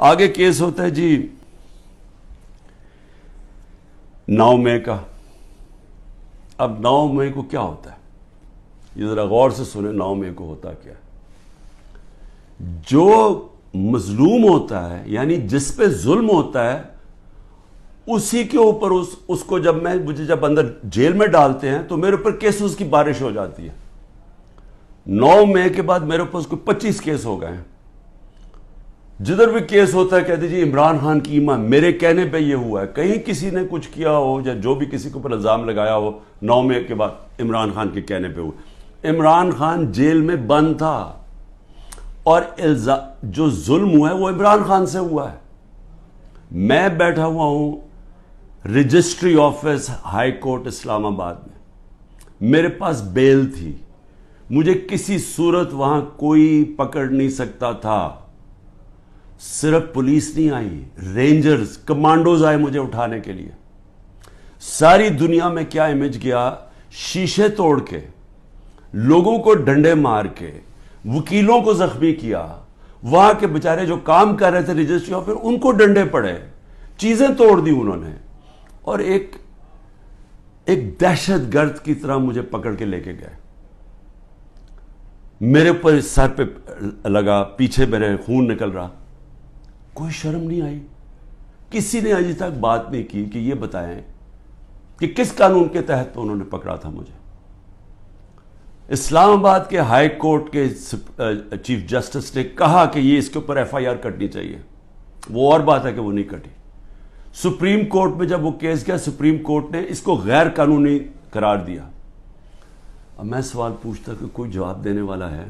آگے کیس ہوتا ہے جی 9 مئی کا. اب 9 مئی کو کیا ہوتا ہے یہ ذرا غور سے سنیں. 9 مئی کو ہوتا کیا ہے؟ جو مظلوم ہوتا ہے یعنی جس پہ ظلم ہوتا ہے اسی کے اوپر اس کو مجھے جب اندر جیل میں ڈالتے ہیں تو میرے اوپر کیسز کی بارش ہو جاتی ہے. 9 مئی کے بعد میرے اوپر کوئی 25 کیس ہو گئے ہیں. جدھر بھی کیس ہوتا ہے کہتے جی عمران خان کی ایمان میرے کہنے پہ یہ ہوا ہے. کہیں کسی نے کچھ کیا ہو یا جو بھی کسی کے اوپر الزام لگایا ہو 9 مئی کے بعد عمران خان کے کہنے پہ ہوا. عمران خان جیل میں بند تھا اور جو ظلم ہوا ہے وہ عمران خان سے ہوا ہے. میں بیٹھا ہوا ہوں رجسٹری آفس ہائی کورٹ اسلام آباد میں. میرے پاس بیل تھی. مجھے کسی صورت وہاں کوئی پکڑ نہیں سکتا تھا. صرف پولیس نہیں آئی, رینجرز کمانڈوز آئے مجھے اٹھانے کے لیے. ساری دنیا میں کیا امیج گیا, شیشے توڑ کے, لوگوں کو ڈنڈے مار کے, وکیلوں کو زخمی کیا. وہاں کے بیچارے جو کام کر رہے تھے رجسٹری آفس ان کو ڈنڈے پڑے, چیزیں توڑ دی انہوں نے, اور ایک دہشت گرد کی طرح مجھے پکڑ کے لے کے گئے. میرے اوپر سر پہ لگا, پیچھے میرے خون نکل رہا. کوئی شرم نہیں آئی. کسی نے ابھی تک بات نہیں کی کہ یہ بتائیں کہ کس قانون کے تحت انہوں نے پکڑا تھا مجھے. اسلام آباد کے ہائی کورٹ کے چیف جسٹس نے کہا کہ یہ اس کے اوپر ایف آئی آر کٹنی چاہیے. وہ اور بات ہے کہ وہ نہیں کٹی. سپریم کورٹ میں جب وہ کیس گیا سپریم کورٹ نے اس کو غیر قانونی قرار دیا. اب میں سوال پوچھتا کہ کوئی جواب دینے والا ہے؟